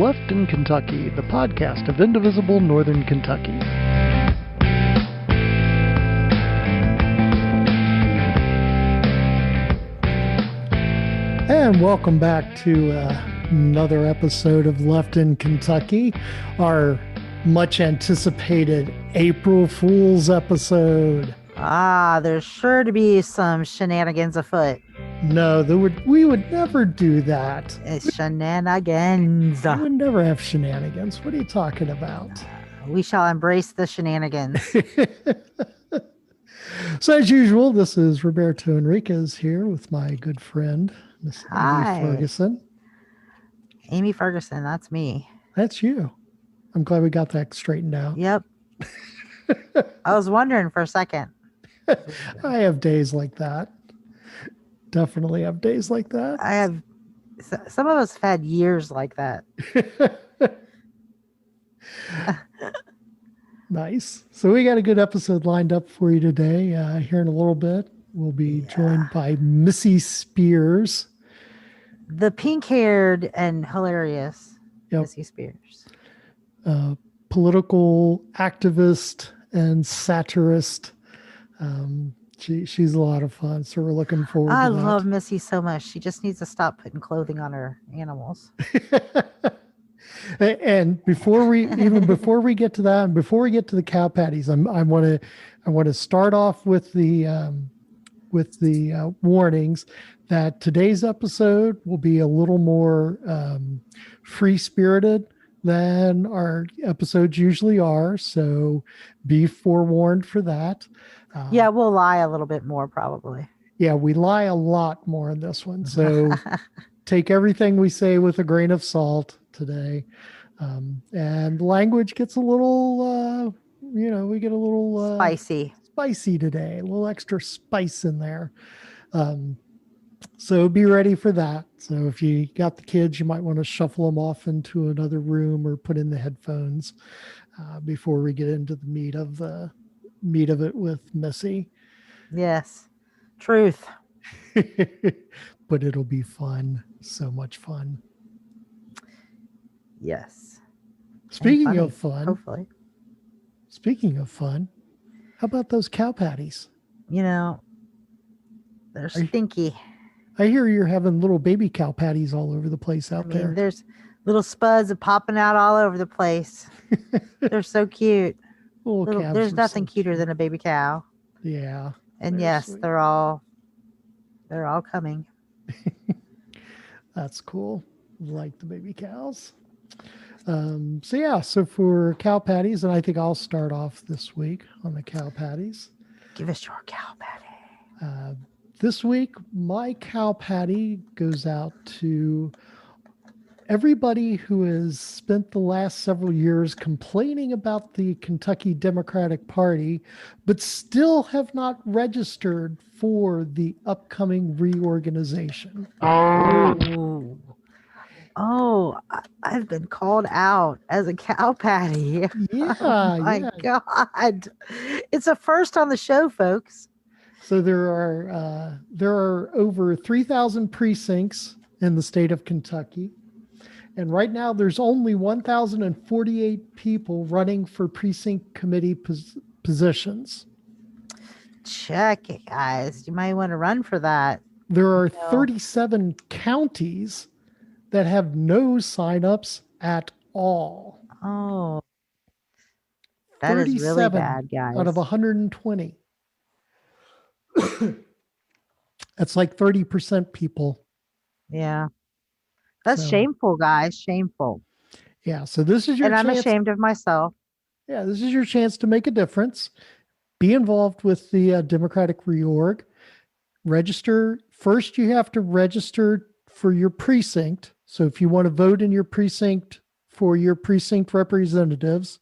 Left in Kentucky, the podcast of Indivisible Northern Kentucky. And welcome back to another episode of Left in Kentucky, our much anticipated April Fool's episode. There's sure to be some shenanigans afoot. No, we would never do that. It's shenanigans. We would never have shenanigans. What are you talking about? We shall embrace the shenanigans. So as usual, this is Roberto Henriquez here with my good friend, Miss Amy Ferguson. Amy Ferguson, that's me. That's you. I'm glad we got that straightened out. Yep. I was wondering for a second. I have days like that. Definitely have days like that. I have. Some of us have had years like that. Nice. So we got a good episode lined up for you today. Here in a little bit, we'll be joined by Missy Spears. The pink-haired and hilarious Missy Spears. Political activist and satirist. She's a lot of fun, so we're looking forward to that. I love Missy so much. She just needs to stop putting clothing on her animals. And before we get to that, and before we get to the cow patties, I want to start off with the warnings that today's episode will be a little more free-spirited than our episodes usually are. So be forewarned for that. We'll lie a little bit more probably. Yeah, we lie a lot more in this one. So take everything we say with a grain of salt today. And language gets a little, we get a little spicy today, a little extra spice in there. So be ready for that. So if you got the kids, you might want to shuffle them off into another room or put in the headphones before we get into the meat of it with Missy. Yes, truth. But it'll be fun. So much fun. Yes. Speaking of fun. Hopefully. Speaking of fun, how about those cow patties? They're stinky. I hear you're having little baby cow patties all over the place out there. There's little spuds popping out all over the place. They're so cute. There's nothing cuter than a baby cow. Yeah. And yes, sweet. They're all coming. That's cool. Like the baby cows. So for cow patties, and I think I'll start off this week on the cow patties. Give us your cow patty. This week, my cow patty goes out to everybody who has spent the last several years complaining about the Kentucky Democratic Party, but still have not registered for the upcoming reorganization. Oh, I've been called out as a cow patty. Yeah. Oh my God. It's a first on the show, folks. So there are over 3,000 precincts in the state of Kentucky. And right now there's only 1,048 people running for precinct committee positions. Check it, guys. You might want to run for that. There are 37 counties that have no signups at all. Oh, that is really bad, guys. Out of 120. That's like 30% people. Yeah. That's shameful, guys. Shameful. Yeah. So this is your chance. And I'm ashamed of myself. Yeah. This is your chance to make a difference. Be involved with the Democratic reorg. Register. First, you have to register for your precinct. So if you want to vote in your precinct for your precinct representatives,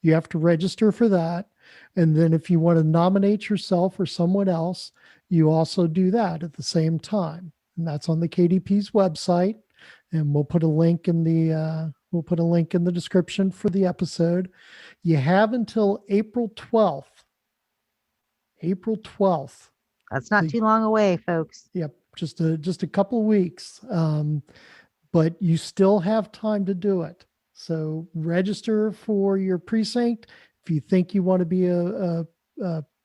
you have to register for that. And then if you want to nominate yourself or someone else, you also do that at the same time. And that's on the KDP's website. And we'll put a link in the description for the episode. You have until April 12th. April 12th. That's not too long away, folks. Yep. Just a couple of weeks. but you still have time to do it. So register for your precinct. If you think you want to be a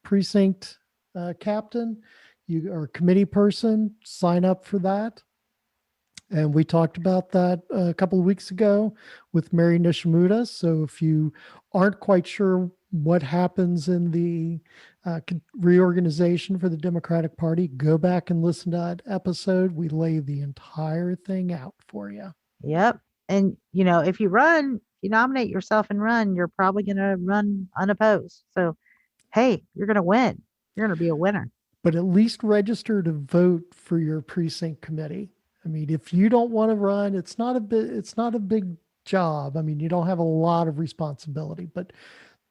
precinct captain, you are a committee person, sign up for that. And we talked about that a couple of weeks ago with Mary Nishimura. So if you aren't quite sure what happens in the reorganization for the Democratic Party, go back and listen to that episode. We lay the entire thing out for you. Yep. And if you run, you nominate yourself and run, you're probably going to run unopposed. So, hey, you're going to win. You're going to be a winner. But at least register to vote for your precinct committee. I mean, if you don't want to run, it's not a big job. I mean, you don't have a lot of responsibility, but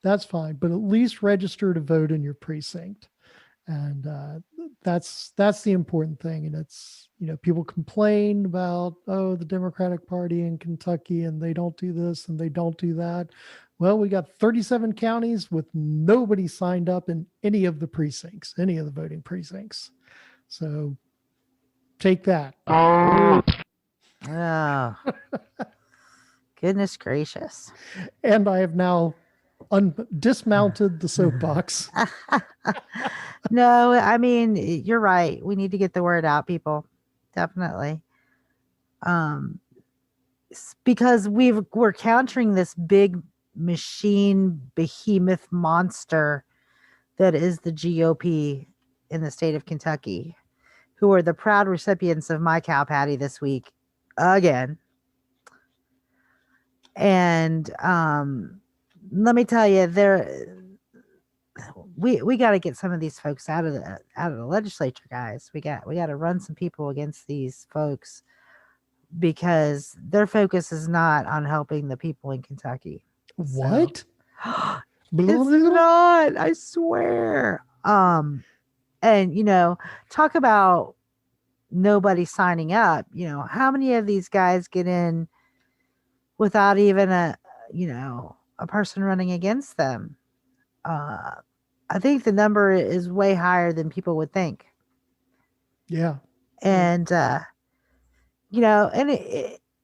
that's fine. But at least register to vote in your precinct. And that's the important thing. And it's, people complain about, oh, the Democratic Party in Kentucky, and they don't do this and they don't do that. Well, we got 37 counties with nobody signed up in any of the precincts, any of the voting precincts. So take that. Oh, goodness gracious. And I have now dismounted the soapbox. No, I mean, you're right. We need to get the word out, people. Definitely. Because we're countering this big machine behemoth monster that is the GOP in the state of Kentucky, who are the proud recipients of my cow patty this week again. And let me tell you, we got to get some of these folks out of the legislature, guys. We got to run some people against these folks, because their focus is not on helping the people in Kentucky. What? So, it's not, I swear. And talk about nobody signing up. How many of these guys get in without even a person running against them? I think the number is way higher than people would think. Yeah. And and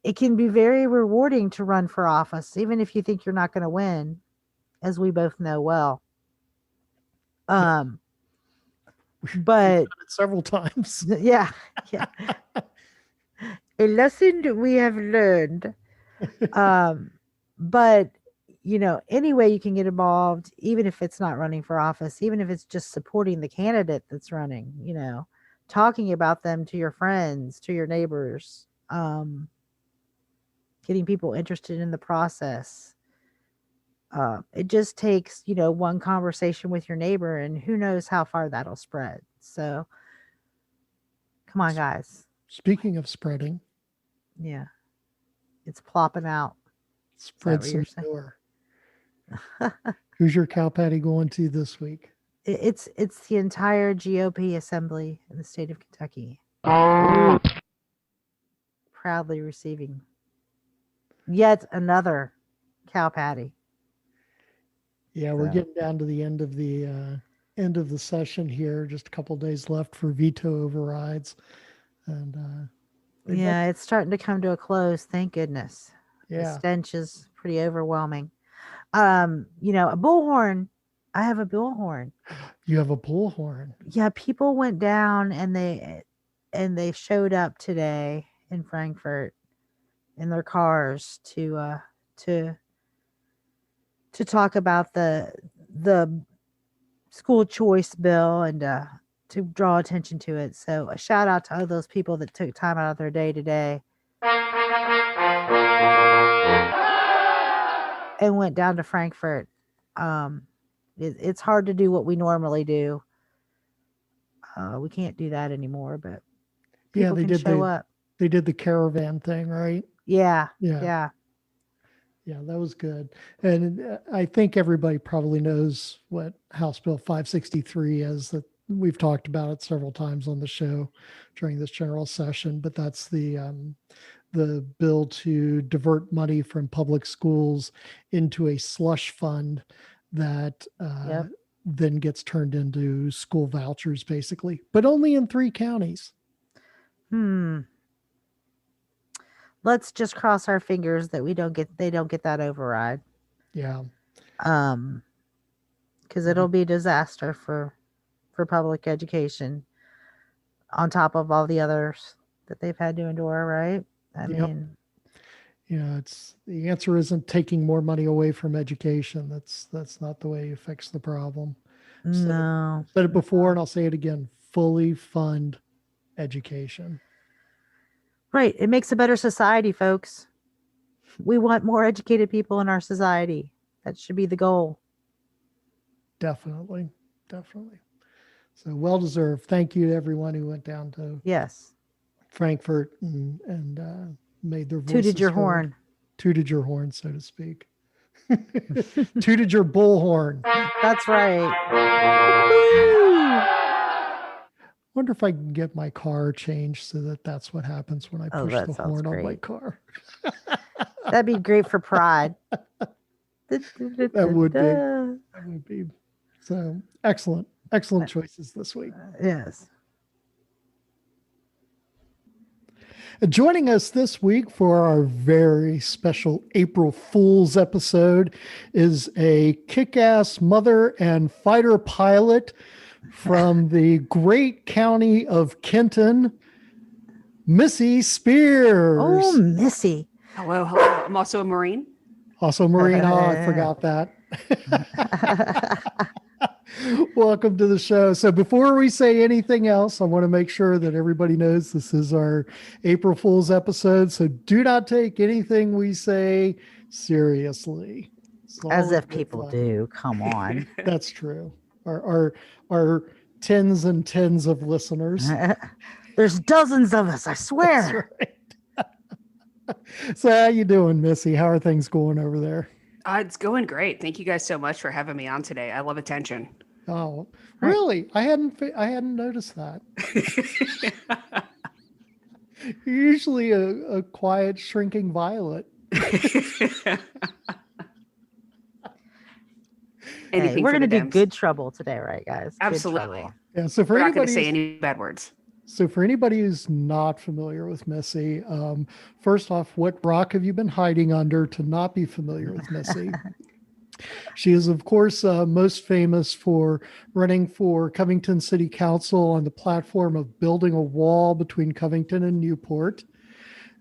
it can be very rewarding to run for office, even if you think you're not going to win, as we both know well. But we've done it several times. Yeah. A lesson that we have learned. But any way you can get involved, even if it's not running for office, even if it's just supporting the candidate that's running, talking about them to your friends, to your neighbors, getting people interested in the process. It just takes, one conversation with your neighbor, and who knows how far that'll spread. So come on, guys. Speaking of spreading. Yeah. It's plopping out. Spread some more. Who's your cow patty going to this week? It's the entire GOP assembly in the state of Kentucky. Proudly receiving yet another cow patty. Yeah, we're getting down to the end of the session here. Just a couple of days left for veto overrides, and it's starting to come to a close. Thank goodness. Yeah, the stench is pretty overwhelming. A bullhorn. I have a bullhorn. You have a bullhorn? Yeah, people went down and they showed up today in Frankfort in their cars to talk about the school choice bill and to draw attention to it. So a shout out to all those people that took time out of their day today and went down to Frankfort. It's hard to do what we normally do. We can't do that anymore, but people they can did show up. They did the caravan thing, right? Yeah. Yeah, that was good. And I think everybody probably knows what House Bill 563 is. That we've talked about it several times on the show during this general session, but that's the bill to divert money from public schools into a slush fund that then gets turned into school vouchers, basically, but only in 3 counties. let's just cross our fingers that they don't get that override. Yeah. Because it'll be a disaster for public education on top of all the others that they've had to endure, right? I Yep. mean, It's the answer isn't taking more money away from education. That's not the way you fix the problem. no. Said it before and I'll say it again. Fully fund education. Right. It makes a better society, folks. We want more educated people in our society. That should be the goal. Definitely. Definitely. So well deserved. Thank you to everyone who went down to Yes. Frankfurt and made their voices Tooted your heard. horn. Tooted your horn, so to speak. Tooted your bullhorn. That's right. Wonder if I can get my car changed so that that's what happens when I push that the sounds horn on my great. car. That'd be great for pride. That would be. That would be. So excellent. Excellent choices this week. Yes. Joining us this week for our very special April Fool's episode is a kick-ass mother and fighter pilot from the great county of Kenton, Missy Spears. Oh, Missy. Hello, hello. I'm also a Marine. Also Marine. Oh, I forgot that. Welcome to the show. So before we say anything else, I want to make sure that everybody knows this is our April Fool's episode. So do not take anything we say seriously. As if people do. Come on. That's true. Our tens and tens of listeners. There's dozens of us, I swear. That's right. So how you doing, Missy? How are things going over there? It's going great. Thank you guys so much for having me on today. I love attention. Oh, really? I hadn't noticed that. You're usually a quiet, shrinking violet. Hey, we're going to do good trouble today, right, guys? Good Absolutely. trouble. Yeah. So for We're not anybody going to say any bad words. So for anybody who's not familiar with Missy, first off, what rock have you been hiding under to not be familiar with Missy? She is, of course, most famous for running for Covington City Council on the platform of building a wall between Covington and Newport.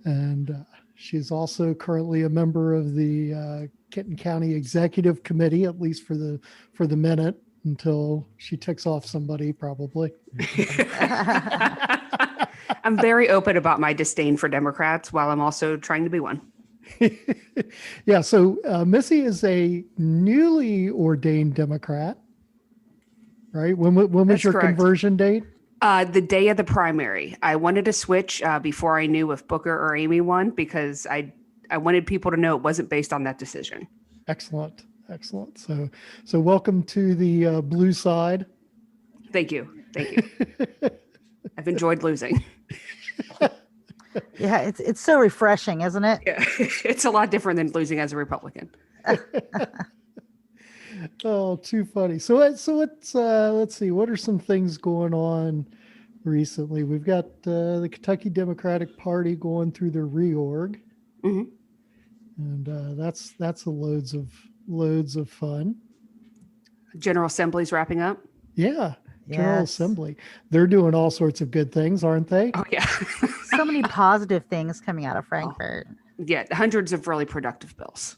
And she's also currently a member of the Kenton County Executive Committee, at least for the minute, until she ticks off somebody, probably. I'm very open about my disdain for Democrats while I'm also trying to be one. Yeah. So Missy is a newly ordained Democrat, right? When was That's your correct. conversion date? The day of the primary. I wanted to switch before I knew if Booker or Amy won because I wanted people to know it wasn't based on that decision. Excellent. Excellent. So welcome to the blue side. Thank you. Thank you. I've enjoyed losing. Yeah, it's so refreshing, isn't it? Yeah. It's a lot different than losing as a Republican. Oh, too funny. So let's see. What are some things going on recently? We've got the Kentucky Democratic Party going through their reorg, Mm-hmm. and that's loads of fun. General Assembly's wrapping up. Yeah, General Yes. Assembly. They're doing all sorts of good things, aren't they? Oh, yeah. So many positive things coming out of Frankfurt. Yeah, hundreds of really productive bills.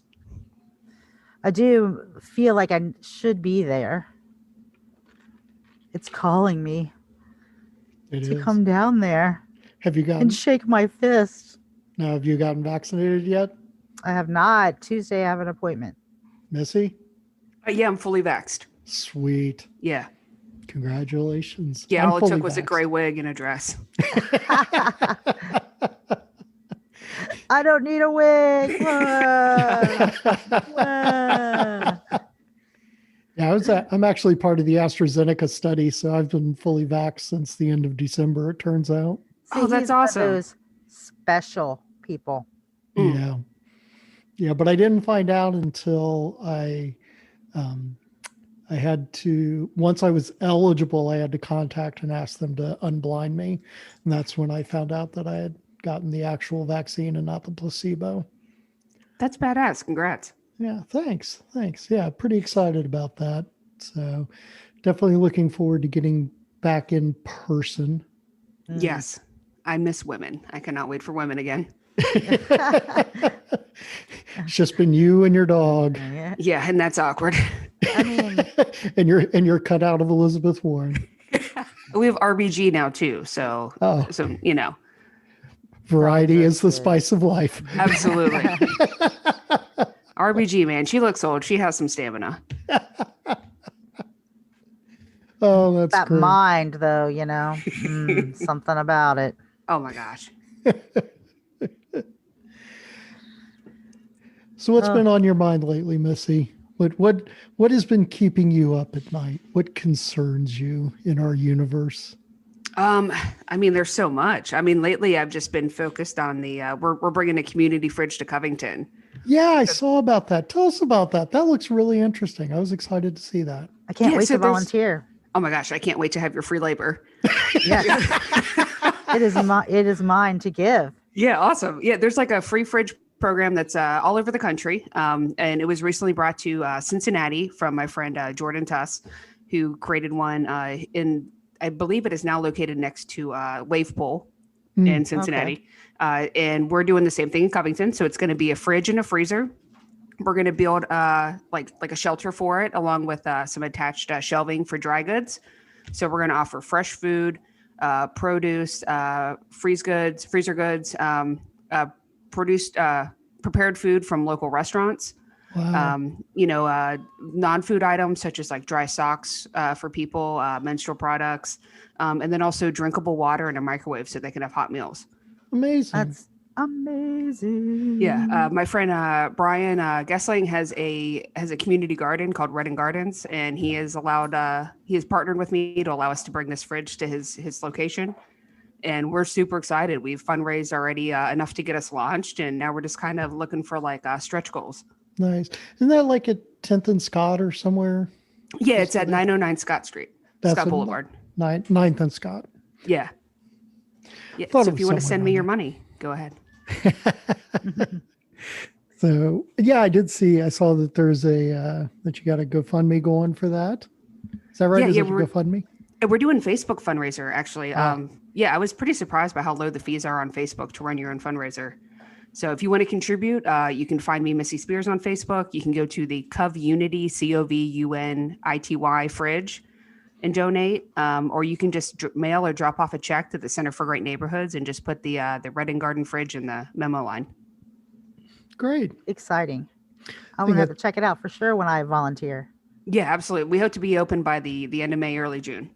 I do feel like I should be there. It's calling me It to is. come down there Have you gotten? and shake my fist. Now, have you gotten vaccinated yet, I have not. Tuesday, I have an appointment. Missy? Yeah, I'm fully vaxxed. Sweet. Yeah. Congratulations. Yeah, I'm all it fully took was a vaxxed. gray wig and a dress. I don't need a wig. Whoa. Whoa. Yeah, I'm actually part of the AstraZeneca study, so I've been fully vaxxed since the end of December, it turns out. Oh, that's he's one of awesome. Those special people. Mm. Yeah. Yeah, but I didn't find out until I had to, once I was eligible, I had to contact and ask them to unblind me. And that's when I found out that I had gotten the actual vaccine and not the placebo. That's badass. Congrats. Yeah, thanks. Yeah, pretty excited about that. So definitely looking forward to getting back in person. Yes. I miss women. I cannot wait for women again. It's just been you and your dog. Yeah. Yeah, and that's awkward. I mean, and you're cut out of Elizabeth Warren. We have RBG now too. So, Oh. you know, Variety is the good. spice of life. absolutely. RBG, man, she looks old. She has some stamina. Oh, that's that great. mind, though, something about it. Oh my gosh. So what's been on your mind lately, Missy? What has been keeping you up at night? What concerns you in our universe? I mean, there's so much. I mean, lately I've just been focused on the we're bringing a community fridge to Covington. Yeah, I saw about that. Tell us about that. That looks really interesting. I was excited to see that. I can't Yeah, wait so to there's- volunteer. Oh my gosh, I can't wait to have your free labor. Yes. It is mine to give. Yeah, awesome. Yeah, there's like a free fridge program that's all over the country. And it was recently brought to Cincinnati from my friend Jordan Tuss, who created one I believe it is now located next to Wave Pool in Cincinnati. And we're doing the same thing in Covington. So it's going to be a fridge and a freezer. We're going to build like a shelter for it, along with some attached shelving for dry goods. So we're going to offer fresh food, produce, freezer goods, prepared food from local restaurants. Wow. Non-food items such as like dry socks for people, menstrual products, and then also drinkable water in a microwave so they can have hot meals. Amazing. That's amazing. Yeah, my friend Brian Gessling has a community garden called Red and Gardens, and he has partnered with me to allow us to bring this fridge to his location. And we're super excited. We've fundraised already enough to get us launched, and now we're just kind of looking for like stretch goals. Nice. Isn't that like at 10th and Scott or somewhere? Yeah, it's at 909 Scott Street, Scott Boulevard. 9th and Scott. Yeah. Yeah. Thought So it if was you want to somewhere send me around your there. money, go ahead. So yeah, I saw that there's that you got a GoFundMe going for that. Is that right? Yeah, Is yeah, it a GoFundMe? And we're doing Facebook fundraiser actually. Oh. Yeah, I was pretty surprised by how low the fees are on Facebook to run your own fundraiser. So if you want to contribute, you can find me, Missy Spears, on Facebook. You can go to the Covunity, COVUNITY fridge and donate, or you can just mail or drop off a check to the Center for Great Neighborhoods and just put the Red and Garden fridge in the memo line. Great. Exciting. I'm going to have to check it out for sure when I volunteer. Yeah, absolutely. We hope to be open by the end of May, early June.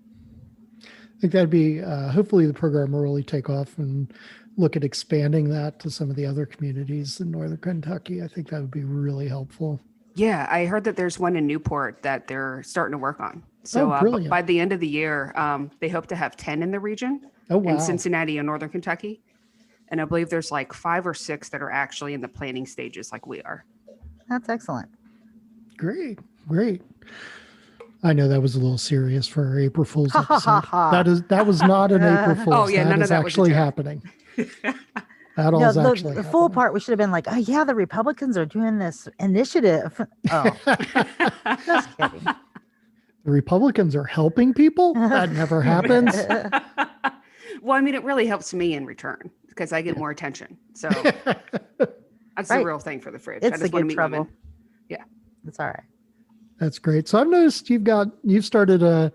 I think that'd be, hopefully the program will really take off and look at expanding that to some of the other communities in Northern Kentucky. I think that would be really helpful. Yeah, I heard that there's one in Newport that they're starting to work on. So brilliant. by the end of the year, they hope to have 10 in the region Oh, wow. in Cincinnati and Northern Kentucky. And I believe there's like 5 or 6 that are actually in the planning stages like we are. That's excellent. Great. I know that was a little serious for our April Fool's episode. That was not an April Fool's. Oh, yeah, none of is that was a actually joke. happening. That all is actually the full happening. part, we should have been like, oh, yeah, the Republicans are doing this initiative. Oh, just kidding. The Republicans are helping people? That never happens. Well, I mean, it really helps me in return because I get more attention. So that's the Right. real thing for the fridge. It's I the just want to good meet trouble. women. Yeah. It's all right. That's great. So I've noticed you've started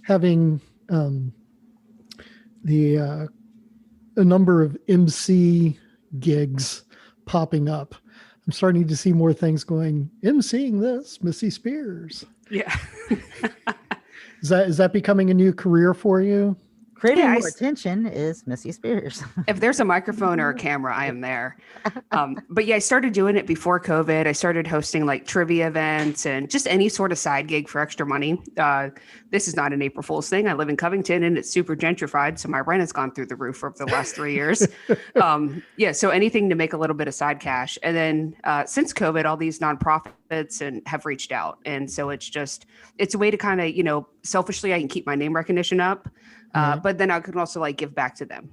having a number of MC gigs popping up. I'm starting to see more things going, MCing this, Missy Spears. Yeah. Is that becoming a new career for you? Creating Yeah, more attention is Missy Spears. If there's a microphone or a camera, I am there. But yeah, I started doing it before COVID. I started hosting like trivia events and just any sort of side gig for extra money. This is not an April Fool's thing. I live in Covington and it's super gentrified. So my rent has gone through the roof over the last 3 years. Yeah. So anything to make a little bit of side cash. And then since COVID, all these nonprofits have reached out. And so it's a way to kind of, selfishly, I can keep my name recognition up. Right. But then I can also like give back to them.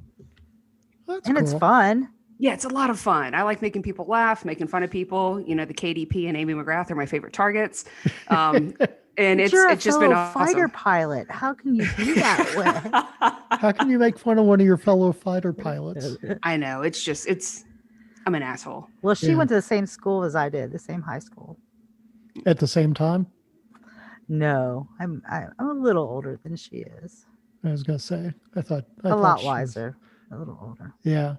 That's And cool. it's fun. Yeah, it's a lot of fun. I like making people laugh, making fun of people. You know, the KDP and Amy McGrath are my favorite targets. And But you're a it's just been fellow fighter awesome. pilot. How can you be that way? How can you make fun of one of your fellow fighter pilots I know. I'm an asshole. Well, she Yeah. went to the same school as I did, the same high school. at the same time? No, I'm a little older than she is. I was gonna say. I A thought lot she was- wiser. A little older. Yeah.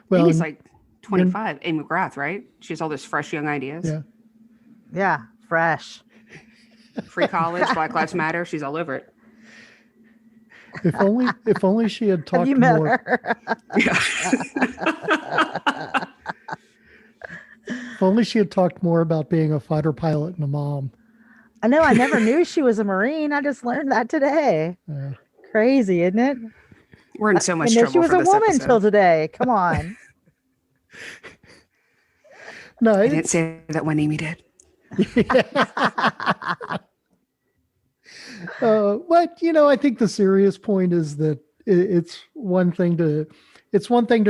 Well, Amy's and- like 25. Amy McGrath, right? She has all those fresh young ideas. yeah. Yeah, fresh. Free college, Black Lives Matter. She's all over it. If only she had Have talked you met more. her? If only she had talked more about being a fighter pilot and a mom. I know. I never knew she was a Marine. I just learned that today. Yeah. Crazy, isn't it? We're in so much I know trouble she was for a this woman episode. till today. Come on. No, I didn't it's, say that when Amy did. but I think the serious point is that it's one thing to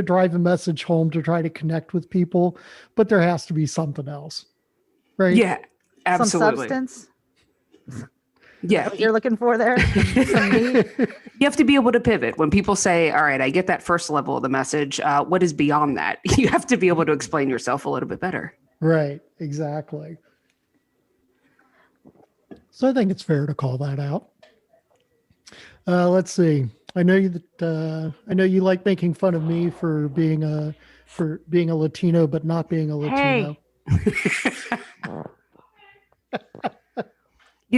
drive a message home to try to connect with people, but there has to be something else, right? Yeah, Some absolutely. substance. Yeah, What you're looking for there? Some meat? you have to be able to pivot. When people say, all right, I get that first level of the message. What is beyond that? You have to be able to explain yourself a little bit better. Right, exactly. So I think it's fair to call that out. Let's see. I know you like making fun of me for being a Latino, but not being a Latino.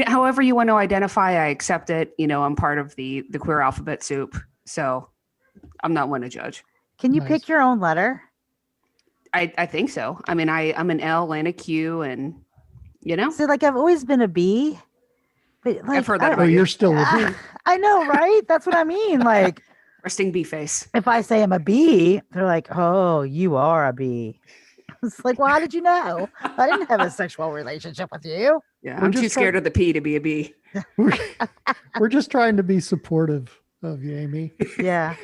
However you want to identify, I accept it. I'm part of the queer alphabet soup, so I'm not one to judge. Can you Nice. pick your own letter? I think so. I mean, I'm an L and a Q, and See, like I've always been a B. But like, I've heard that I- about Oh, you. you're still a B. I know, right? That's what I mean. Like, Resting B face. if I say I'm a B, they're like, "Oh, you are a B." It's like, well, how did you know? I didn't have a sexual relationship with you. Yeah, We're I'm too just scared of the P to be a B. We're just trying to be supportive of you, Amy. Yeah.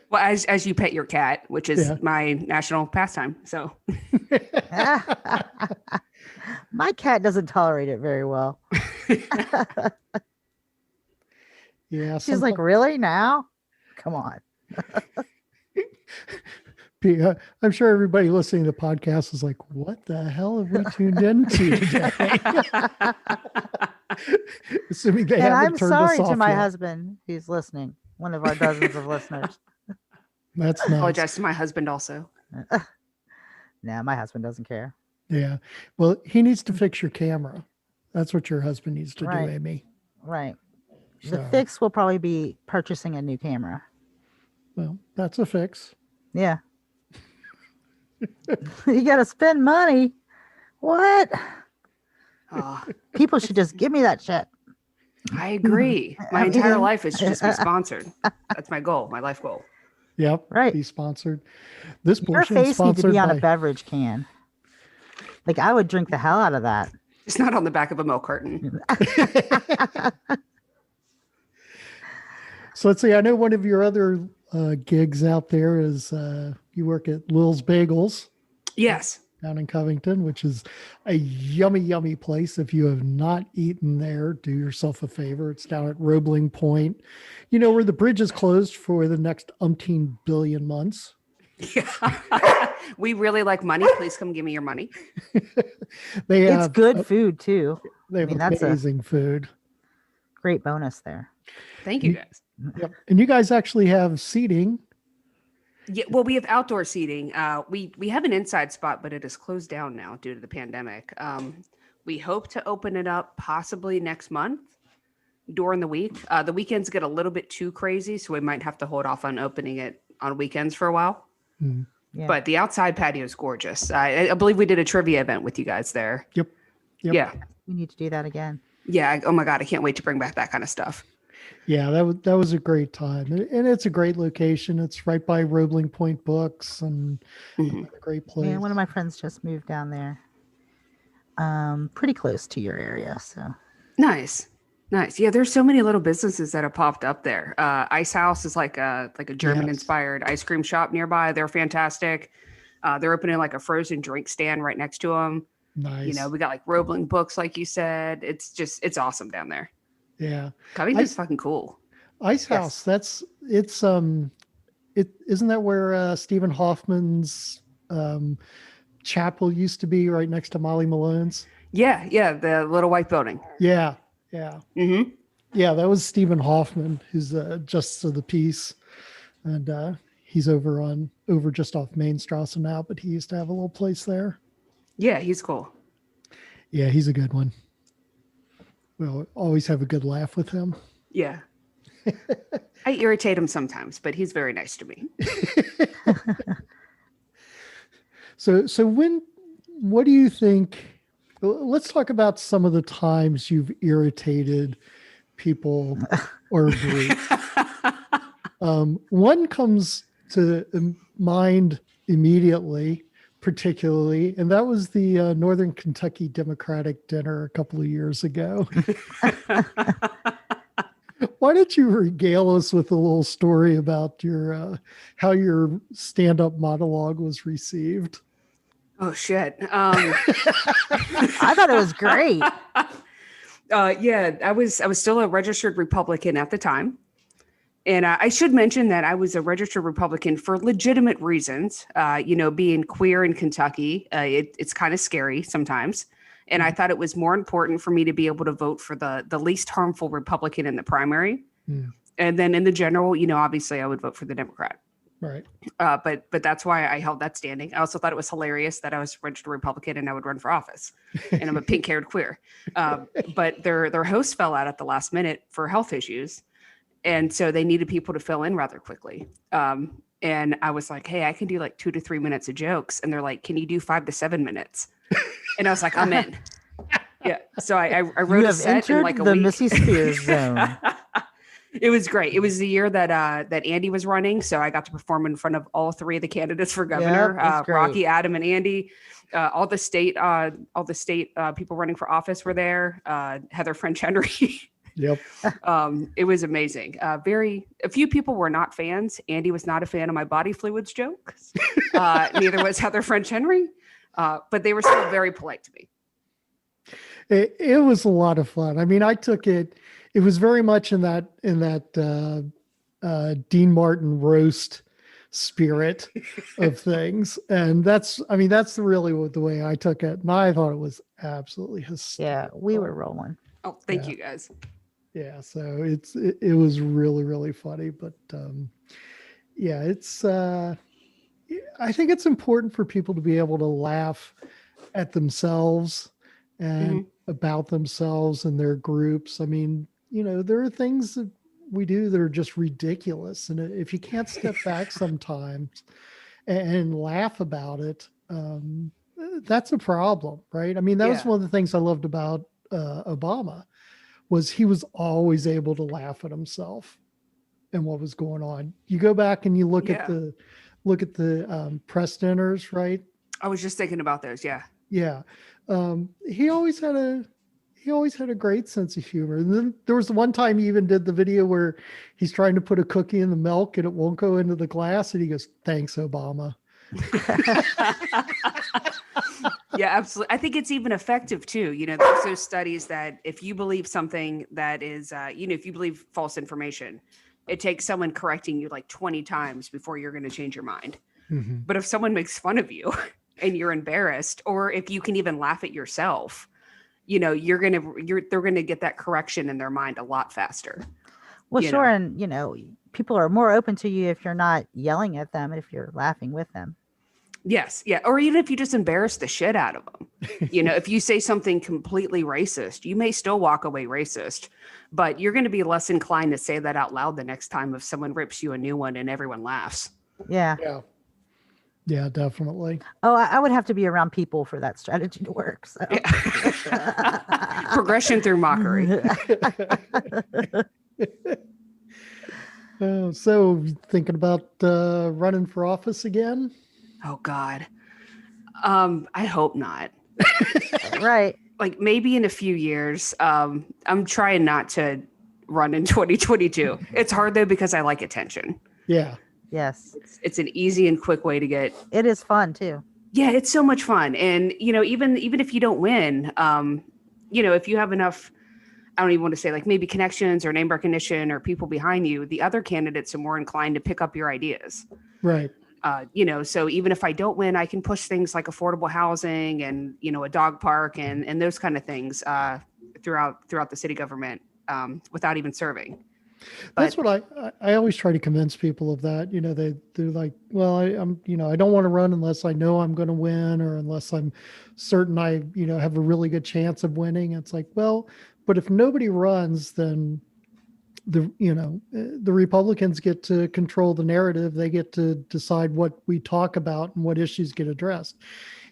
Well, as you pet your cat, which is Yeah. my national pastime. So My cat doesn't tolerate it very well. Yeah, She's like, really now? Come on. I'm sure everybody listening to the podcast is like, what the hell have we tuned into today? Assuming they And haven't I'm turned sorry us off to my yet. husband. He's listening. One of our dozens of listeners. That's I nice. apologize to my husband also. No, my husband doesn't care. Yeah. Well, he needs to fix your camera. That's what your husband needs to Right. do, Amy. Right. The So, fix will probably be purchasing a new camera. well, that's a fix. Yeah. You got to spend money. What? Oh, People should just give me that shit. I agree. My I entire mean- life is to just be sponsored. That's my goal, my life goal. Yep. Right. Be sponsored. This Your portion is face needs to sponsored be on by. a beverage can. Like I would drink the hell out of that. It's not on the back of a milk carton. So let's see. I know one of your other gigs out there is you work at Lil's Bagels Yes. down in Covington, which is a yummy, yummy place. If you have not eaten there, do yourself a favor. It's down at Roebling Point, where the bridge is closed for the next umpteen billion months. We really like money. Please come give me your money. They It's have good food too. They have I mean, that's a- amazing food. Great bonus there. Thank you guys. Yep. And you guys actually have seating. Yeah, well, we have outdoor seating. We have an inside spot, but it is closed down now due to the pandemic. We hope to open it up possibly next month during the week. The weekends get a little bit too crazy, so we might have to hold off on opening it on weekends for a while. Mm. Yeah. But the outside patio is gorgeous. I believe we did a trivia event with you guys there. Yep. Yeah. We need to do that again. Yeah. Oh my God. I can't wait to bring back that kind of stuff. Yeah, that was a great time. And it's a great location. It's right by Roebling Point Books and Mhm. a great place. Yeah, one of my friends just moved down there. Pretty close to your area. So Nice. Nice. Yeah, there's so many little businesses that have popped up there. Ice House is like a German inspired ice cream shop nearby. They're fantastic. They're opening like a frozen drink stand right next to them. Nice. We got like Roebling books, like you said. It's awesome down there. Yeah. Covington's fucking cool. Ice House. It isn't that where Stephen Hoffman's chapel used to be, right next to Molly Malone's? Yeah, the little white building. Yeah. Mm-hmm. Yeah, that was Stephen Hoffman, who's Justice of the Peace, and he's over just off Mainstrasse now, but he used to have a little place there. Yeah, he's cool. Yeah, he's a good one. We'll always have a good laugh with him. Yeah. I irritate him sometimes, but he's very nice to me. So what do you think? Let's talk about some of the times you've irritated people or a group. One comes to mind immediately, particularly, and that was the Northern Kentucky Democratic dinner a couple of years ago. Why don't you regale us with a little story about your how your stand-up monologue was received? Oh shit! I thought it was great. Yeah, I was still a registered Republican at the time, and I should mention that I was a registered Republican for legitimate reasons. Being queer in Kentucky, it's kind of scary sometimes. And I thought it was more important for me to be able to vote for the least harmful Republican in the primary. Mm. And then in the general, obviously I would vote for the Democrat. Right. But that's why I held that standing. I also thought it was hilarious that I was a registered Republican and I would run for office. And I'm a pink-haired queer. But their host fell out at the last minute for health issues. And so they needed people to fill in rather quickly. And I was like, hey, I can do like 2 to 3 minutes of jokes. And they're like, can you do 5 to 7 minutes? And I was like, I'm in. Yeah. So I wrote a set in like a the week. Missy Spears zone. It was great. It was the year that Andy was running. So I got to perform in front of all 3 of the candidates for governor, Rocky, Adam, and Andy. All the state people running for office were there. Heather French Henry. Yep. It was amazing. A few people were not fans. Andy was not a fan of my body fluids jokes. Neither was Heather French Henry. But they were still very polite to me. It was a lot of fun. I mean, I took it. It was very much in that Dean Martin roast spirit of things, and that's really the way I took it. And I thought it was absolutely hysterical. Yeah, we were rolling. Oh, thank you guys. Yeah, so it was really, really funny. But it's. I think it's important for people to be able to laugh at themselves and about themselves and their groups. I mean, there are things that we do that are just ridiculous. And if you can't step back sometimes and laugh about it, that's a problem, right? I mean, that was one of the things I loved about Obama, was he was always able to laugh at himself and what was going on. You go back and you look at the press dinners, right? I was just thinking about those. Yeah. Yeah. He always had a great sense of humor. And then there was the one time he even did the video where he's trying to put a cookie in the milk and it won't go into the glass. And he goes, "Thanks, Obama." Yeah, absolutely. I think it's even effective too. There's those studies that if you believe something that is, if you believe false information, it takes someone correcting you like 20 times before you're going to change your mind. Mm-hmm. But if someone makes fun of you and you're embarrassed, or if you can even laugh at yourself, they're going to get that correction in their mind a lot faster. Well, sure. And, people are more open to you if you're not yelling at them and if you're laughing with them. Yes. Yeah. Or even if you just embarrass the shit out of them, if you say something completely racist, you may still walk away racist, but you're going to be less inclined to say that out loud the next time if someone rips you a new one and everyone laughs. Yeah. Yeah, definitely. Oh, I would have to be around people for that strategy to work. So. Yeah. Progression through mockery. So thinking about running for office again? Oh God. I hope not. Right. like maybe in a few years. I'm trying not to run in 2022. It's hard though because I like attention. Yeah. Yes. It's an easy and quick way to get. It is fun too. Yeah, it's so much fun, and even if you don't win, if you have enough. I don't even want to say like maybe connections or name recognition or people behind you, the other candidates are more inclined to pick up your ideas. Right. So even if I don't win, I can push things like affordable housing and, a dog park and those kind of things throughout the city government without even serving. That's what I always try to convince people of that. They're like, well, I don't want to run unless I know I'm going to win or unless I'm certain I, have a really good chance of winning. It's like, well, but if nobody runs, then the Republicans get to control the narrative. They get to decide what we talk about and what issues get addressed.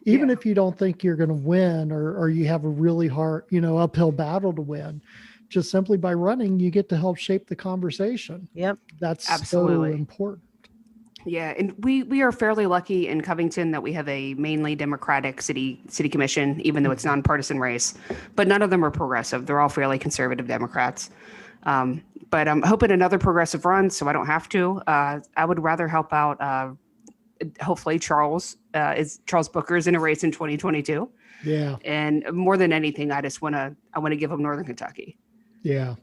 Even if you don't think you're going to win or you have a really hard, uphill battle to win, just simply by running, you get to help shape the conversation. Yep. That's absolutely so important. Yeah, and we are fairly lucky in Covington that we have a mainly Democratic city commission, even though it's nonpartisan race. But none of them are progressive; they're all fairly conservative Democrats. But I'm hoping another progressive runs, so I don't have to. I would rather help out. Hopefully, Charles Booker is in a race in 2022. Yeah, and more than anything, I want to give him Northern Kentucky. Yeah,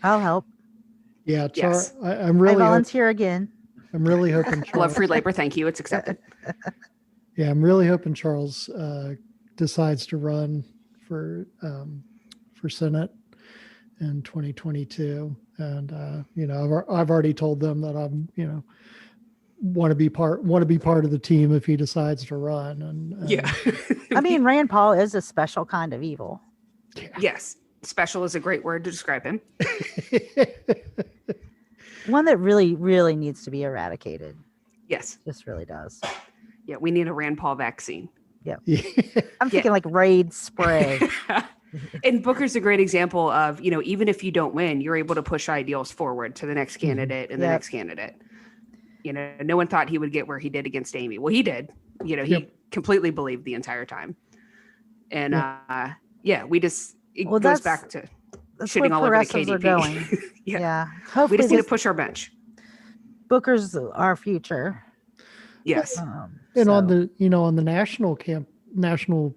I'll help. Yeah, Yes. I'm really I volunteer again. I'm really hoping Charles, Love free labor. Thank you. It's accepted. Yeah, I'm really hoping Charles decides to run for Senate in 2022. And I've already told them that I'm want to be part of the team if he decides to run. And yeah, I mean, Rand Paul is a special kind of evil. Yes, special is a great word to describe him. One that really, really needs to be eradicated. Yes, Just really does. yeah, we need a Rand Paul vaccine. Yep. I'm thinking like Raid spray. And Booker's a great example of, even if you don't win, you're able to push ideals forward to the next candidate and the next candidate. No one thought he would get where he did against Amy. Well, he did. He completely believed the entire time. And we just goes back to shitting all over the KDP. Yeah. We Hopefully just need to push our bench. Booker's our future. Yes. And on the national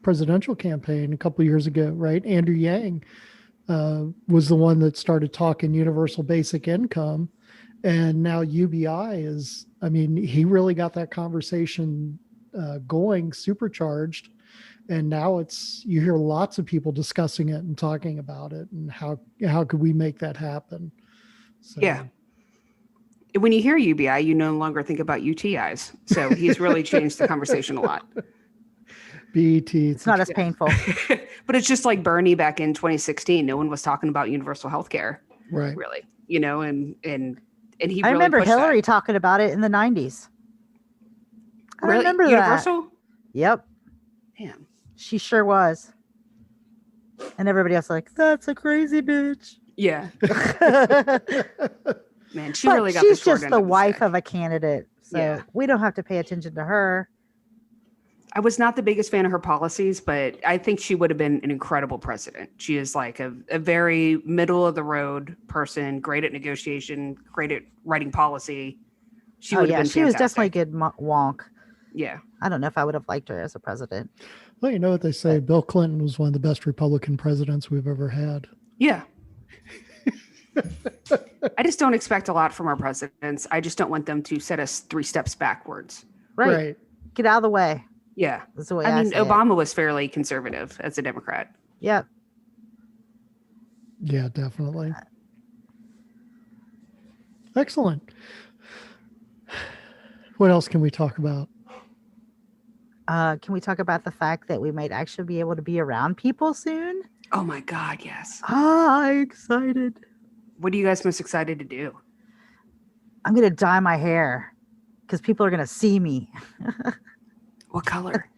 presidential campaign a couple of years ago, right? Andrew Yang was the one that started talking universal basic income. And now UBI he really got that conversation going, supercharged. And now you hear lots of people discussing it and talking about it and how could we make that happen? So. Yeah. When you hear UBI, you no longer think about UTIs. So he's really changed the conversation a lot. BET. It's not as painful. But it's just like Bernie back in 2016. No one was talking about universal health care. Right. Really. And he I really remember pushed Hillary that. talking about it in the 90s. I Really? remember Universal? that. Yep. Damn. She sure was. And everybody else like, that's a crazy bitch. Yeah. Man, she But really got she's the short just end the of wife stick. of a candidate. So Yeah. we don't have to pay attention to her. I was not the biggest fan of her policies, but I think she would have been an incredible president. She is like a very middle of the road person, great at negotiation, great at writing policy. She would have been she was fantastic. definitely a good wonk. Yeah. I don't know if I would have liked her as a president. Well, you know what they say, Bill Clinton was one of the best Republican presidents we've ever had. Yeah. I just don't expect a lot from our presidents. I just don't want them to set us 3 steps backwards. Right. Get out of the way. Yeah. That's the way I mean, say it. Obama was fairly conservative as a Democrat. Yep. Yeah, definitely. Excellent. What else can we talk about? Can we talk about the fact that we might actually be able to be around people soon? Oh my God, yes. I'm excited. What are you guys most excited to do? I'm going to dye my hair because people are going to see me. What color?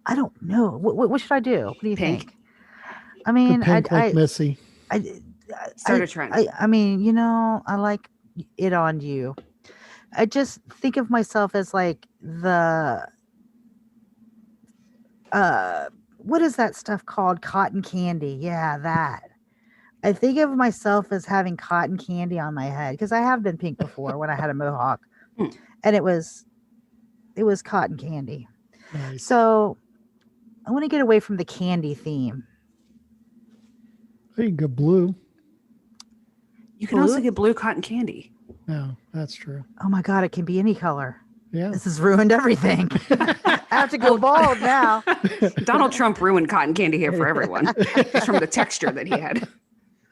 I don't know. What should I do? What do you Pink. think? I mean, Pink like Missy. Start a trend. I mean, I like it on you. I just think of myself as like the what is that stuff called? Cotton candy. Yeah, that. I think of myself as having cotton candy on my head because I have been pink before when I had a mohawk, Hmm. and it was cotton candy. Nice. So I want to get away from the candy theme. Oh, you can go blue. You can also get blue cotton candy. No, that's true. Oh my God, it can be any color. Yeah. This has ruined everything. I have to go bald now. Donald Trump ruined cotton candy hair for everyone just from the texture that he had.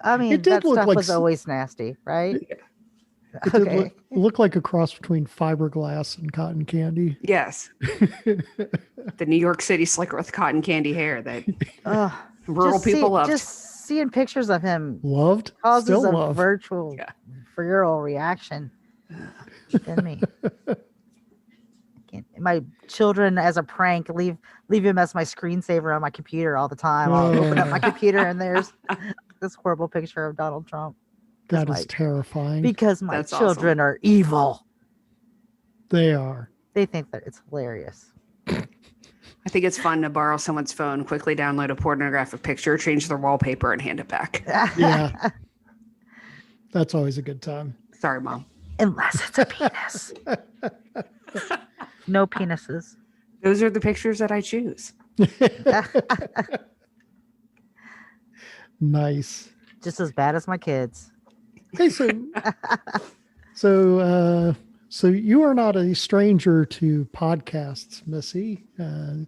I mean, It did that look stuff like was always nasty, right? It did look like a cross between fiberglass and cotton candy. Yes. The New York City slicker with cotton candy hair that rural people loved. Just seeing pictures of him Loved? causes Still a love. virtual viral reaction in me. My children, as a prank, leave him as my screensaver on my computer all the time. I'll open up my computer and there's this horrible picture of Donald Trump. That is terrifying. Because my That's children are evil. They are. They think that it's hilarious. I think it's fun to borrow someone's phone, quickly download a pornographic picture, change their wallpaper, and hand it back. Yeah. That's always a good time. Sorry, Mom. Unless it's a penis. No penises. Those are the pictures that I choose. Nice. Just as bad as my kids. Hey, so you are not a stranger to podcasts, Missy. I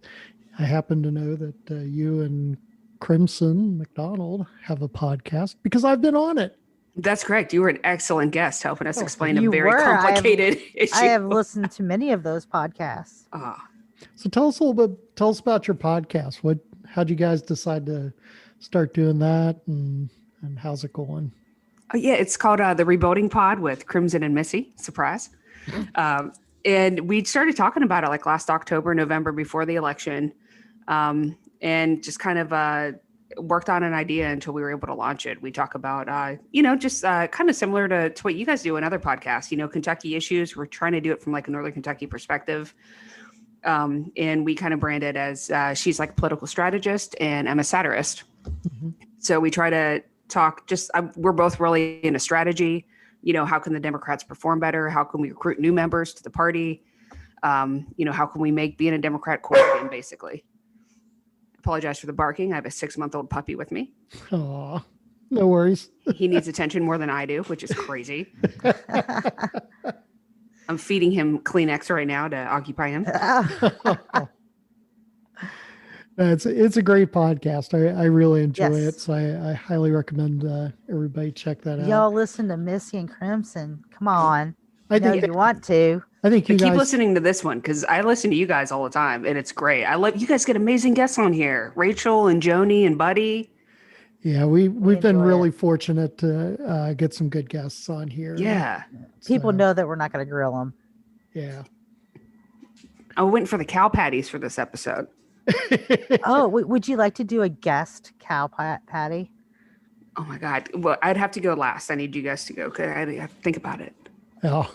happen to know that you and Crimson McDonald have a podcast because I've been on it. That's correct. You were an excellent guest helping us explain a you very were. complicated issue. I have listened to many of those podcasts. So tell us a little bit. Tell us about your podcast. How'd you guys decide to start doing that, and how's it going? Yeah, it's called The Rebuilding Pod with Crimson and Missy. Surprise. And we started talking about it like last October, November before the election, and just kind of worked on an idea until we were able to launch it. We talk about, just kind of similar to what you guys do in other podcasts, Kentucky issues. We're trying to do it from like a Northern Kentucky perspective. And we kind of brand it as she's like a political strategist and I'm a satirist. Mm-hmm. So we try to talk we're both really into strategy. How can the Democrats perform better? How can we recruit new members to the party? How can we make being a Democrat cool again, basically? Apologize for the barking. I have a 6-month-old puppy with me. Oh, no worries. He needs attention more than I do, which is crazy. I'm feeding him Kleenex right now to occupy him. It's a great podcast. I really enjoy Yes. it. So I highly recommend everybody check that out. Y'all listen to Missy and Crimson. Come on. I know think you want to. I think you But keep guys listening to this one because I listen to you guys all the time and it's great. I love you guys get amazing guests on here. Rachel and Joni and Buddy. Yeah, we've been enjoy really it. fortunate to get some good guests on here. Yeah. People So, know that we're not going to grill them. Yeah. I went for the cow patties for this episode. Oh, would you like to do a guest cow patty? Oh my God. Well, I'd have to go last. I need you guys to go. I have to think about it. Oh.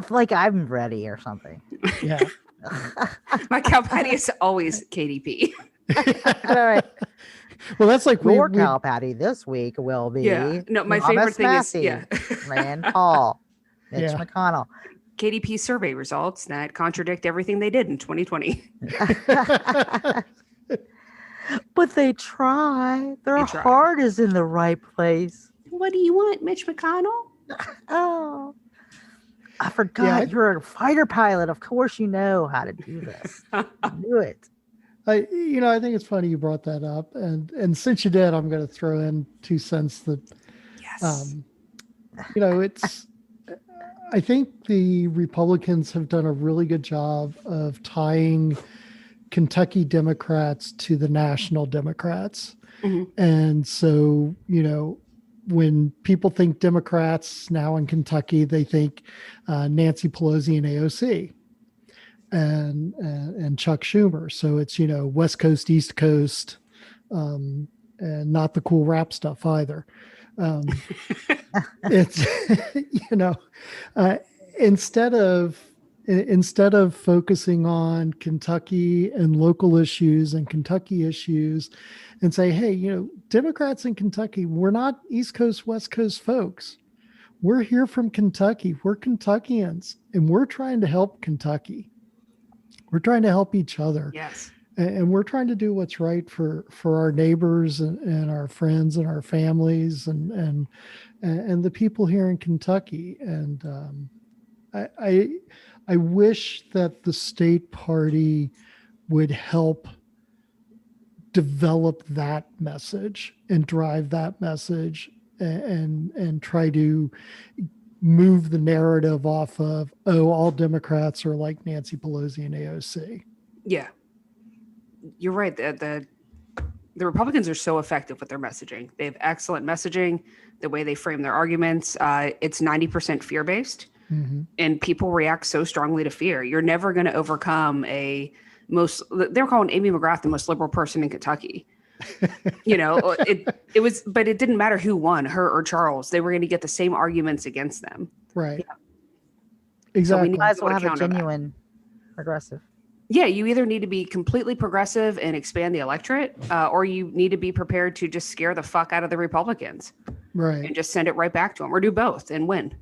Like I'm ready or something. Yeah. My cow patty is always KDP. All right. Well, that's like Your cow patty this week will be Yeah. No, my Thomas favorite thing Massey, is Rand Paul, Mitch Yeah. McConnell. KDP survey results that contradict everything they did in 2020. But they try. Their They try. heart is in the right place. What do you want, Mitch McConnell? Oh, I forgot Yeah, you're a fighter pilot. Of course you know how to do this. I knew it. I think it's funny you brought that up, and since you did, I'm going to throw in 2 cents that, Yes. it's. I think the Republicans have done a really good job of tying Kentucky Democrats to the national Democrats, Mhm. and so when people think Democrats now in Kentucky, they think Nancy Pelosi and AOC. And Chuck Schumer. So it's, West Coast, East Coast, and not the cool rap stuff either. It's, instead of instead of focusing on Kentucky and local issues and Kentucky issues and say, hey, Democrats in Kentucky, we're not East Coast, West Coast folks. We're here from Kentucky. We're Kentuckians, and we're trying to help Kentucky. We're trying to help each other. Yes. And we're trying to do what's right for our neighbors and our friends and our families and the people here in Kentucky. And I wish that the state party would help develop that message and drive that message and try to move the narrative off of, all Democrats are like Nancy Pelosi and AOC. Yeah. You're right. The Republicans are so effective with their messaging. They have excellent messaging. The way they frame their arguments, it's 90% fear-based. Mm-hmm. And people react so strongly to fear. You're never going to overcome they're calling Amy McGrath the most liberal person in Kentucky. It was, but it didn't matter who won, her or Charles. They were going to get the same arguments against them. Right. Yeah. Exactly. So we might as well have a genuine progressive. Yeah, you either need to be completely progressive and expand the electorate, or you need to be prepared to just scare the fuck out of the Republicans. Right. And just send it right back to them, or do both and win.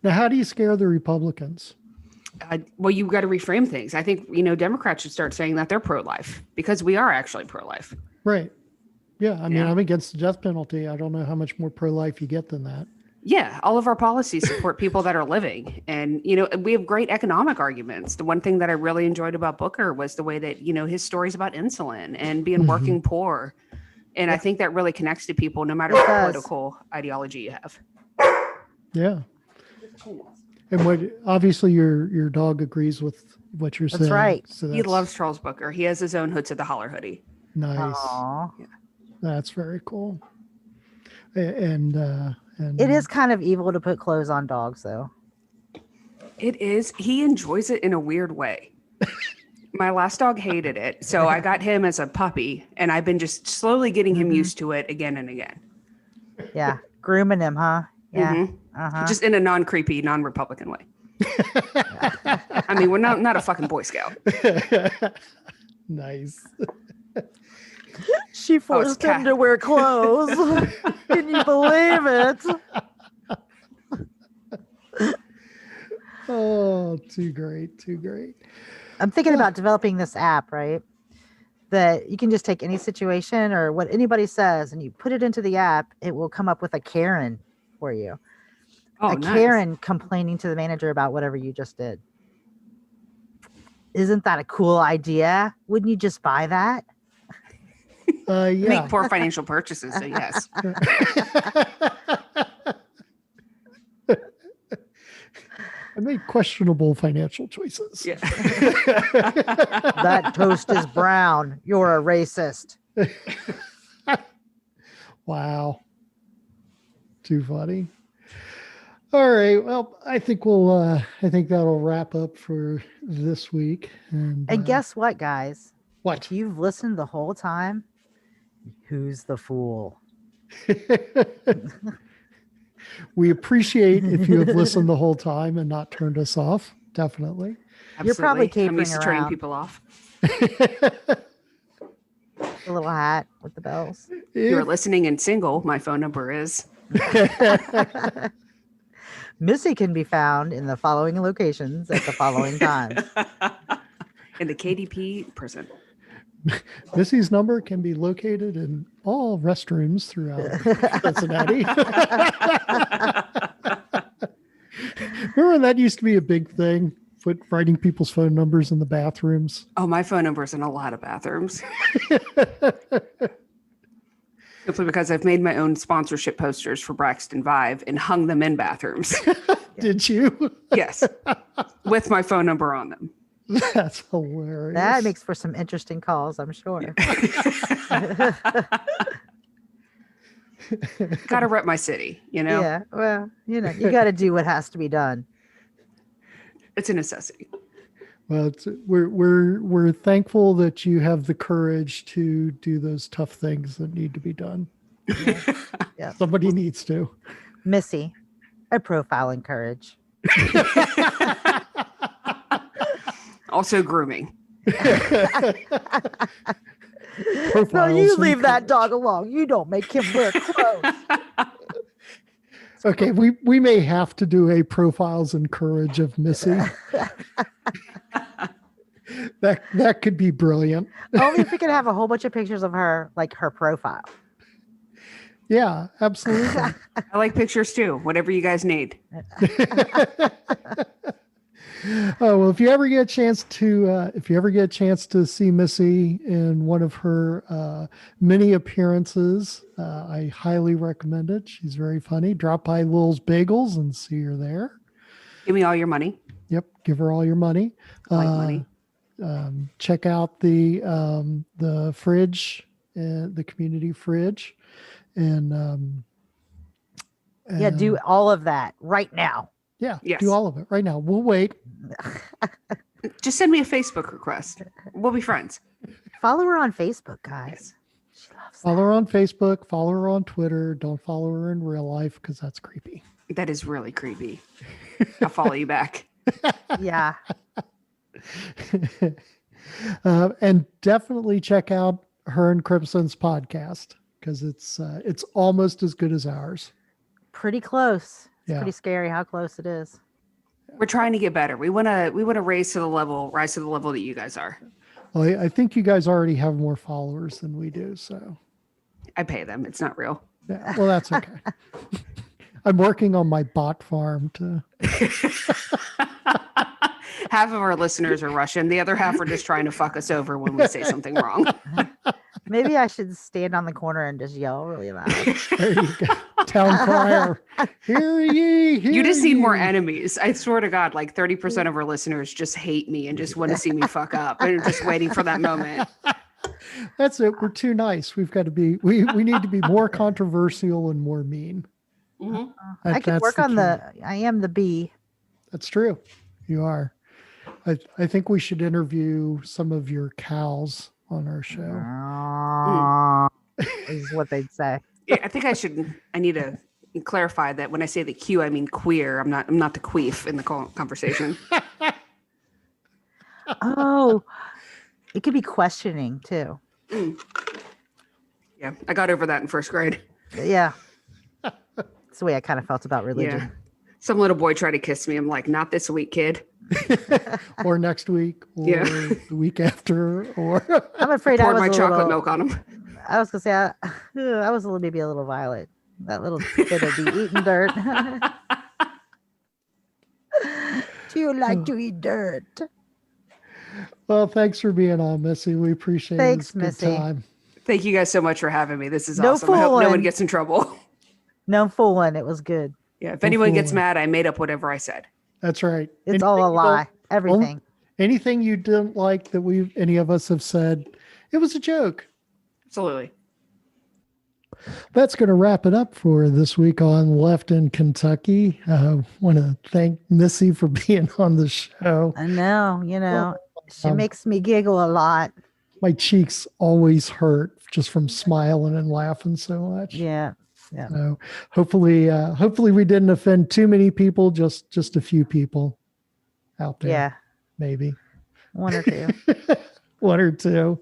Now, how do you scare the Republicans? Well, you've got to reframe things. I think, Democrats should start saying that they're pro-life, because we are actually pro-life. Right. Yeah. I mean, I'm against the death penalty. I don't know how much more pro-life you get than that. Yeah. All of our policies support people that are living. And, we have great economic arguments. The one thing that I really enjoyed about Booker was the way that, his stories about insulin and being working poor. And I think that really connects to people no matter what political ideology you have. Yeah. And obviously your dog agrees with what you're saying. That's right. So he loves Charles Booker. He has his own Hoods of the Holler hoodie. Nice. Aww. Yeah. That's very cool. And it is kind of evil to put clothes on dogs, though. It is. He enjoys it in a weird way. My last dog hated it. So I got him as a puppy, and I've been just slowly getting him used to it again and again. Yeah. Grooming him, huh? Yeah. Mm-hmm. Just in a non-creepy, non-Republican way. I mean, we're not a fucking Boy Scout. Nice. She forced him to wear clothes. Can you believe it? Oh, too great. Too great. I'm thinking about developing this app, right? That you can just take any situation or what anybody says and you put it into the app, it will come up with a Karen for you. Oh, nice. Karen complaining to the manager about whatever you just did. Isn't that a cool idea? Wouldn't you just buy that? Yeah. Make poor financial purchases, so yes. I made questionable financial choices. Yeah. That toast is brown. You're a racist. Wow. Too funny. All right. Well, I think that'll wrap up for this week. And guess what, guys? What? If you've listened the whole time, who's the fool? We appreciate if you have listened the whole time and not turned us off. Definitely. Absolutely. You're probably capering I'm used to turning around. people off. The little hat with the bells. If you're listening and single, my phone number is. Missy can be found in the following locations at the following times. In the KDP prison. Missy's number can be located in all restrooms throughout Cincinnati. Remember when that used to be a big thing? Writing people's phone numbers in the bathrooms. Oh, my phone number is in a lot of bathrooms. Simply because I've made my own sponsorship posters for Braxton Vive and hung them in bathrooms. Did you? Yes. With my phone number on them. That's hilarious. That makes for some interesting calls, I'm sure. Got to rep my city, Yeah, well, you got to do what has to be done. It's a necessity. Well, we're thankful that you have the courage to do those tough things that need to be done. Yeah. Somebody needs to. Missy, a profile in courage. Also grooming. No, you and leave that courage. dog alone. You don't make him wear clothes. Okay, we may have to do a profiles and courage of Missy. That could be brilliant. Only if we could have a whole bunch of pictures of her, like her profile. Yeah, absolutely. I like pictures too. Whatever you guys need. Oh well, if you ever get a chance to see Missy in one of her many appearances, I highly recommend it. She's very funny. Drop by Lil's Bagels and see her there. Give me all your money. Yep, give her all your money. Like money. Check out the fridge, the community fridge, and Yeah, do all of that right now. yeah, Yes. do all of it right now. We'll wait. Just send me a Facebook request. We'll be friends. Follow her on Facebook, guys. She loves Follow her on Facebook. Follow her on Twitter. Don't follow her in real life because that's creepy. That is really creepy. I'll follow you back. that. Yeah. And definitely check out her and Crimson's podcast because it's almost as good as ours. Pretty close. It's Yeah. pretty scary how close it is. We're trying to get better. We want to rise to the level that you guys are. Well, I think you guys already have more followers than we do, so I pay them. It's not real. yeah. Well, that's okay. I'm working on my bot farm to. Half of our listeners are Russian. The other half are just trying to fuck us over when we say something wrong. Maybe I should stand on the corner and just yell really loud. There you go. Town crier. Hear ye. Hear You just need more ye. enemies. I swear to God, like 30% of our listeners just hate me and just want to see me fuck up. And just waiting for that moment. That's it. We're too nice. We've got to be. We need to be more controversial and more mean. Mhm. I can That's work on key. I am the bee. That's true. You are. I think we should interview some of your cows on our show. Is what they'd say. Yeah, I need to clarify that when I say the Q, I mean queer. I'm not the queef in the conversation. Oh, it could be questioning too. Yeah, I got over that in first grade. Yeah. That's the way I kind of felt about religion. Yeah. Some little boy tried to kiss me. I'm like, not this week, kid. Or next week, or Yeah. the week after, or I'm afraid I Poured was my a chocolate little, milk on him. I was gonna say I was maybe a little violent. That little bit of the eating dirt. Do you like to eat dirt? well, thanks for being on, Missy. We appreciate Thanks, it. It's a good Missy. time. Thank you guys so much for having me. This is No awesome. I hope no fooling. one gets in trouble. No fooling. It was good. Yeah, if anyone gets fooling. mad, I made up whatever I said. That's right. It's all a Anything you don't- lie. Everything. Anything you didn't like that any of us have said, it was a joke. Absolutely. That's going to wrap it up for this week on Left in Kentucky. I want to thank Missy for being on the show. I know, she Um, makes me giggle a lot. My cheeks always hurt just from smiling and laughing so much. Yeah. Yeah. So hopefully we didn't offend too many people, just a few people out there. Yeah. Maybe One or two. one or two.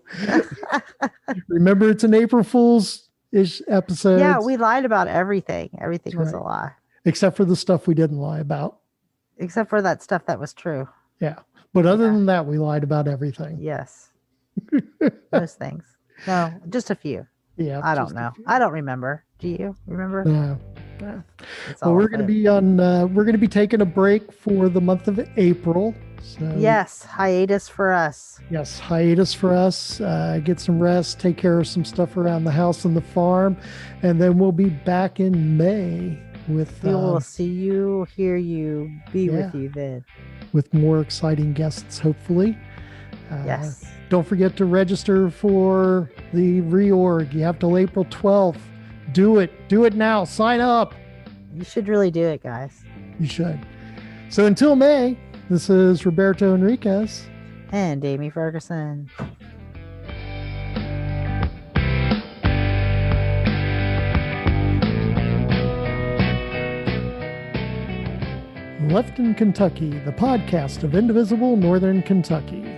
Remember, it's an April Fool's ish episode. Yeah, we lied about everything. Everything That's was a right. lie. except for the stuff we didn't lie about. Except for that stuff that was true. Yeah. But other Yeah. than that, we lied about everything. Yes. Most things. No, just a few. Yeah. I don't just a know. few. I don't remember. Do you remember? No. No. It's Well, all we're going to good. be on. We're going to be taking a break for the month of April. So Yes, hiatus for us. yes, hiatus for us. Get some rest, take care of some stuff around the house and the farm, and then we'll be back in May with We will see you, hear you, be yeah. with you then. with more exciting guests, hopefully. Yes. Don't forget to register for the reorg. You have till April 12th. Do it. Do it now. Sign up. You should really do it, guys. You should. So until May, this is Roberto Henriquez. And Amy Ferguson. Left in Kentucky, the podcast of Indivisible Northern Kentucky.